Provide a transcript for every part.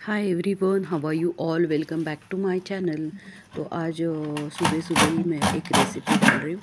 Hi everyone, how are you all. Welcome back to my channel. तो आज सुबह सुबह ही मैं एक रेसिपी डाल रही हूँ।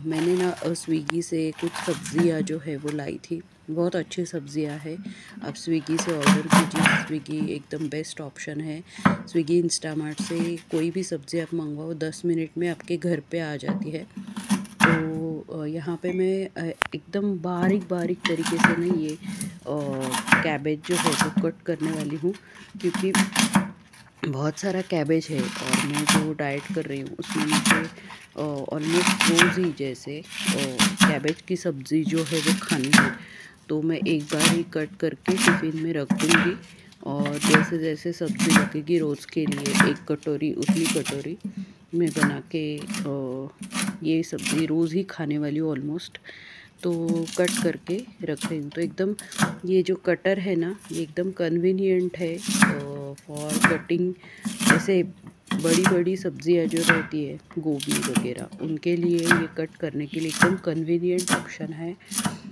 मैंने ना स्विगी से कुछ सब्जियाँ जो है वो लाई थी। बहुत अच्छी सब्जियाँ हैं। आप स्विगी से ऑर्डर कीजिए। स्विगी एकदम बेस्ट ऑप्शन है। स्विगी इंस्टामार्ट से कोई भी सब्ज़ी आप मंगवाओ 10 मिनट में आपके घर पे आ जाती है। तो यहाँ पे मैं एकदम बारीक बारीक तरीके से ना ये कैबेज जो है वो कट करने वाली हूँ, क्योंकि बहुत सारा कैबेज है और मैं जो डाइट कर रही हूँ उसमें मुझे ऑलमोस्ट रोज़ ही जैसे कैबेज की सब्ज़ी जो है वो खानी है। तो मैं एक बार ही कट करके टिफ़िन में रख दूँगी और जैसे जैसे सब्ज़ी लगेगी रोज़ के लिए एक कटोरी उतनी कटोरी मैं बना के ये सब्ज़ी रोज़ ही खाने वाली हूँ ऑलमोस्ट। तो कट करके रख रही हूँ। तो एकदम ये जो कटर है ना, ये एकदम कन्वीनियंट है फॉर कटिंग। ऐसे बड़ी बड़ी सब्जियाँ जो रहती है गोभी वगैरह, उनके लिए ये कट करने के लिए एकदम कन्वीनियंट ऑप्शन है।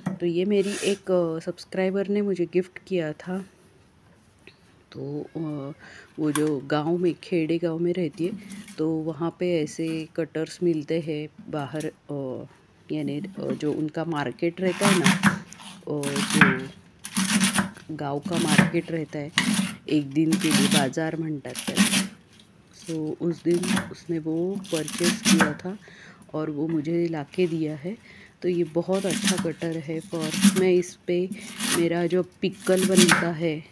तो ये मेरी एक सब्सक्राइबर ने मुझे गिफ्ट किया था। तो वो जो गांव में, खेड़े गांव में रहती है, तो वहाँ पे ऐसे कटर्स मिलते हैं बाहर। यानी जो उनका मार्केट रहता है ना, जो गांव का मार्केट रहता है, एक दिन के लिए बाजार म्हणतात त्याला। सो उस दिन उसने वो परचेज़ किया था और वो मुझे लाके दिया है। तो ये बहुत अच्छा कटर है फॉर, मैं इस पे मेरा जो पिकल बनता है,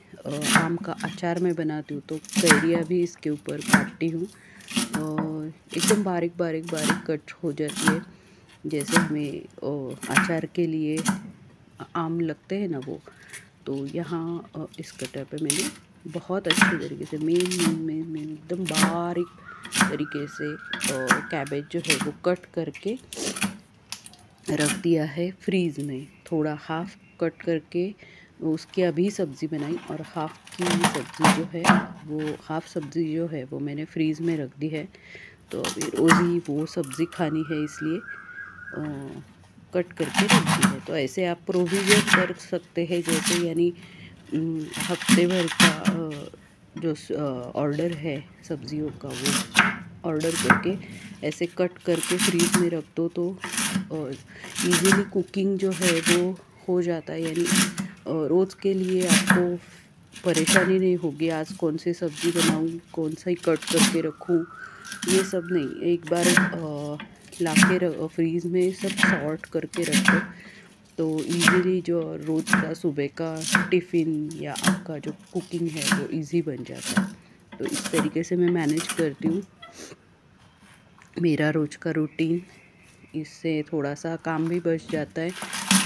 आम का अचार मैं बनाती हूँ, तो कैरियाँ भी इसके ऊपर काटती हूँ और एकदम बारीक बारीक बारीक कट हो जाती है। जैसे हमें अचार के लिए आम लगते हैं ना वो। तो यहाँ इस कटर पे मैंने बहुत अच्छी तरीके से मेन एकदम बारीक तरीके से कैबेज जो है वो कट करके रख दिया है फ्रीज़ में। थोड़ा हाफ़ कट करके उसकी अभी सब्ज़ी बनाई और हाफ़ की सब्ज़ी जो है, वो हाफ़ सब्ज़ी जो है वो मैंने फ्रीज़ में रख दी है। तो अभी रोज़ ही वो सब्ज़ी खानी है, इसलिए कट करके रख दी है। तो ऐसे आप प्रोविज़न कर सकते हैं, जैसे यानी हफ्ते भर का जो ऑर्डर है सब्जियों का, वो ऑर्डर करके ऐसे कट करके फ्रीज में रख दो तो इजीली कुकिंग जो है वो हो जाता है। यानी रोज़ के लिए आपको परेशानी नहीं होगी, आज कौन सी सब्ज़ी बनाऊँ, कौन सा ही कट करके रखूँ, ये सब नहीं। एक बार लाके फ्रीज़ में सब सॉर्ट करके रखो तो इजीली जो रोज़ का सुबह का टिफ़िन या आपका जो कुकिंग है वो इजी बन जाता है। तो इस तरीके से मैं मैनेज करती हूँ मेरा रोज़ का रूटीन। इससे थोड़ा सा काम भी बच जाता है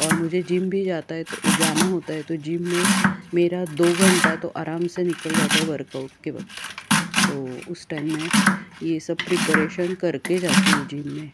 और मुझे जिम भी जाना होता है, तो जिम में मेरा 2 घंटा तो आराम से निकल जाता है वर्कआउट के वक्त। तो उस टाइम में ये सब प्रिपरेशन करके जाती हूँ जिम में।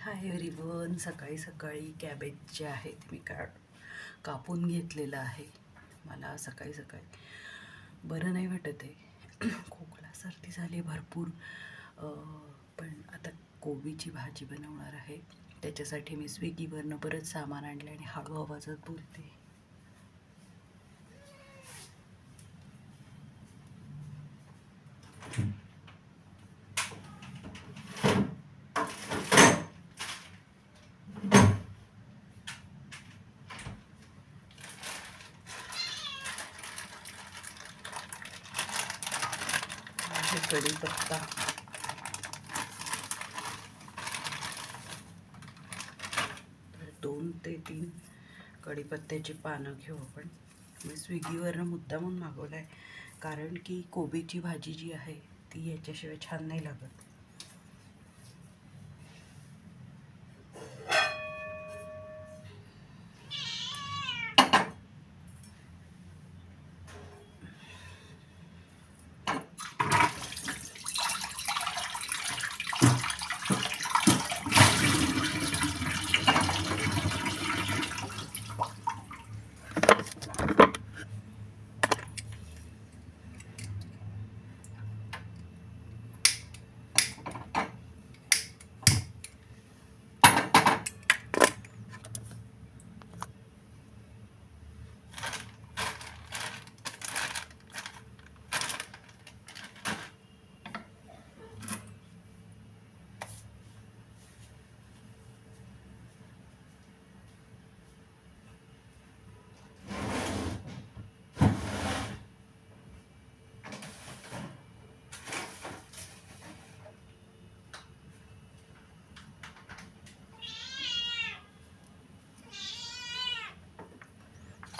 हाय एव्हरीवन, सकाळी सकाळी कॅबेज जे आहे ते मी कापून घेतलेलं आहे. मला सकाळी सकाळी बरं नाही वाटत आहे. खोकला सर्दी झाली भरपूर. पण आता कोबीची भाजी बनवणार आहे. त्याच्यासाठी मी स्विगीवरनं बरंच सामान आणलं आणि हळू आवाजात बोलते. कढीपत्ता, 2 ते 3 कढीपत्त्याची पानं घेऊ आपण. मी स्विगीवरनं मुद्दामून मागवलं आहे, कारण की कोबीची भाजी जी आहे ती याच्याशिवाय छान नाही लागत.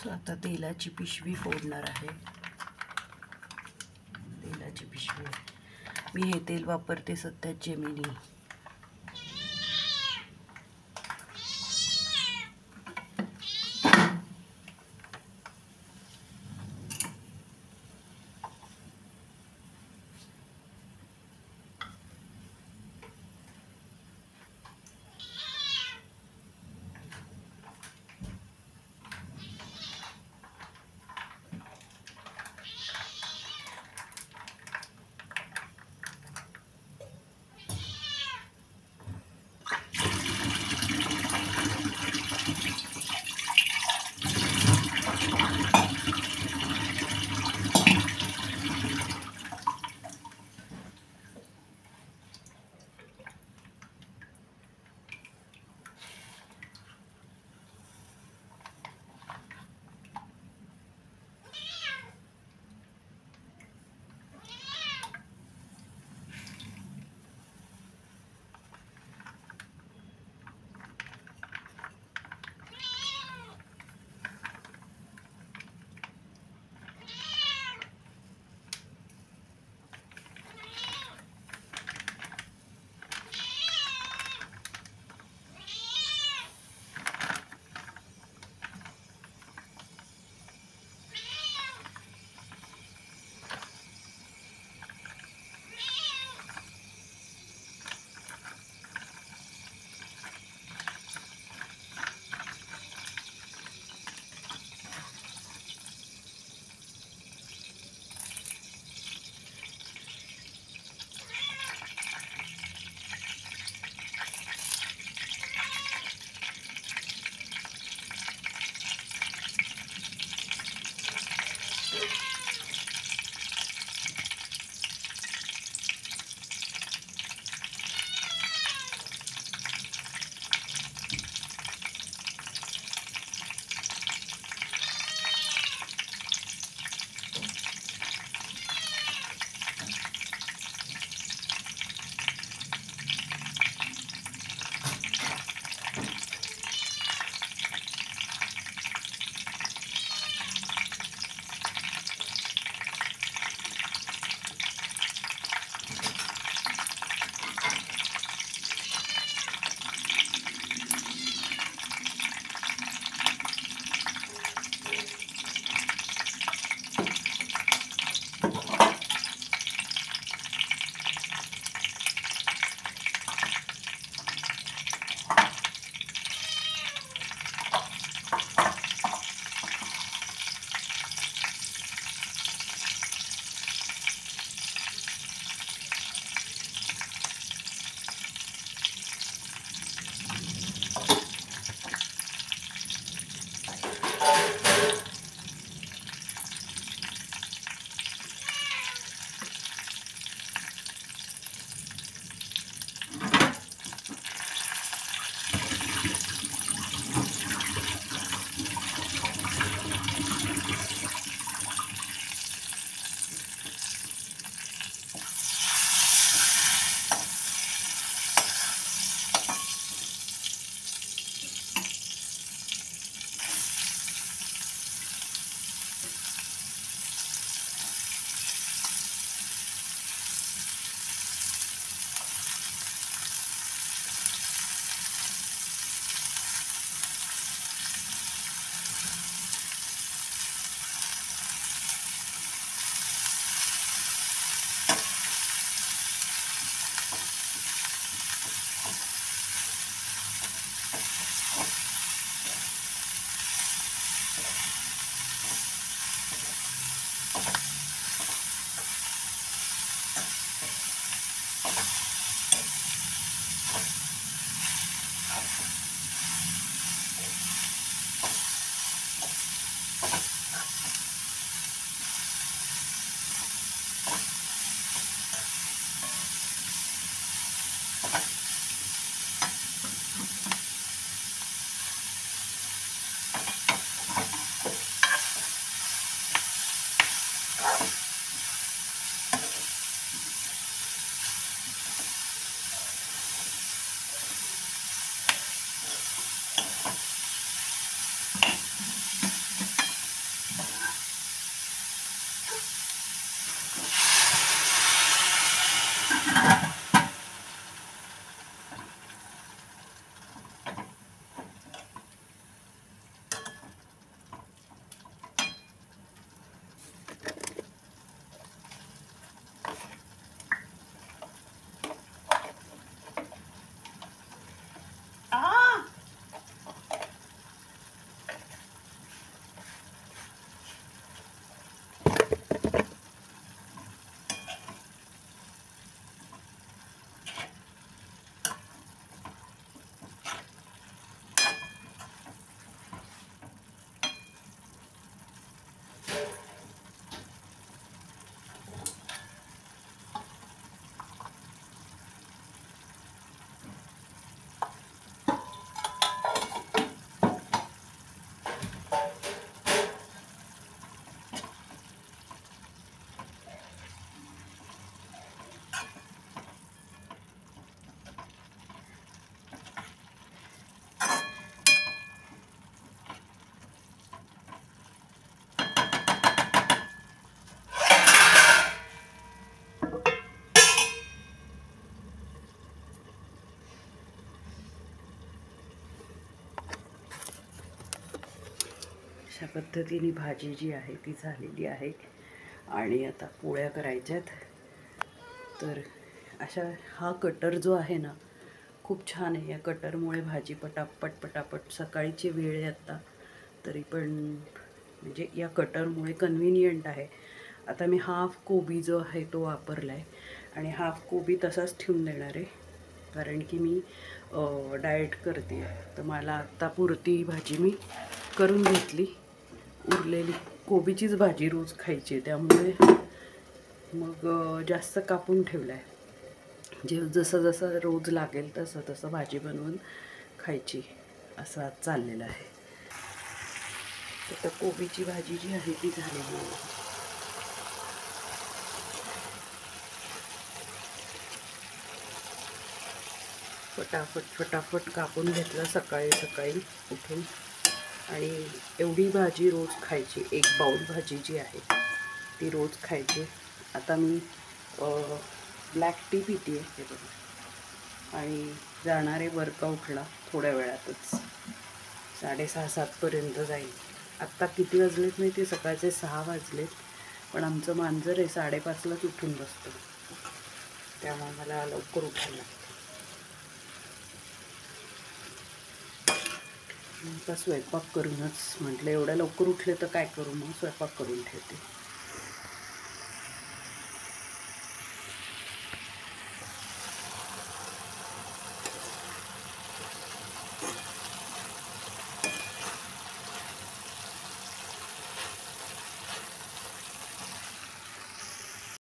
आता तेलाची पिशवी फोडणार आहे. तेलाची पिशवी, मी हे तेल वापरते सध्या जेमिनी. अशा पद्धतीने भाजी जी आहे ती झालेली आहे आणि आता पोळ्या करायच्यात. तर अशा हा कटर जो आहे ना खूप छान आहे. या कटरमुळे भाजी पटापट सकाळीची वेळ आहे आत्ता, तरी पण म्हणजे या कटरमुळे कन्व्हिनियंट आहे. आता मी हाफ कोबी जो आहे तो वापरला आहे आणि हाफ कोबी तसाच ठेवून देणार आहे, कारण की मी डाएट करते. तर मला आत्ता पुरती भाजी मी करून घेतली. उरलेली कोबीचीच भाजी रोज खायची, त्यामुळे मग जास्त कापून ठेवलं आहे. जसं जसं रोज लागेल तसं तसं भाजी बनवून खायची, असं आज चाललेलं आहे. तर कोबीची भाजी जी आहे ती झालेली आहे. फटाफट कापून घेतलं सकाळी सकाळी उठून. आणि एवढी भाजी रोज खायची, एक बाउल भाजी जी आहे ती रोज खायची. आता मी ब्लॅक टी पिते आहे, हे बघा, आणि जाणार आहे वर्कआउटला थोड्या वेळातच. 6:30-7पर्यंत जाईल. आत्ता किती वाजलेत माहिती आहे? सकाळचे 6 वाजलेत. पण आमचं मांजर आहे 5:30लाच उठून बसतं, त्यामुळे मला लवकर उठायला लागतं. आता स्वयंपाक करूनच म्हटलं, एवढ्या लवकर उठले तर काय करू, मग स्वयंपाक करून ठेवते.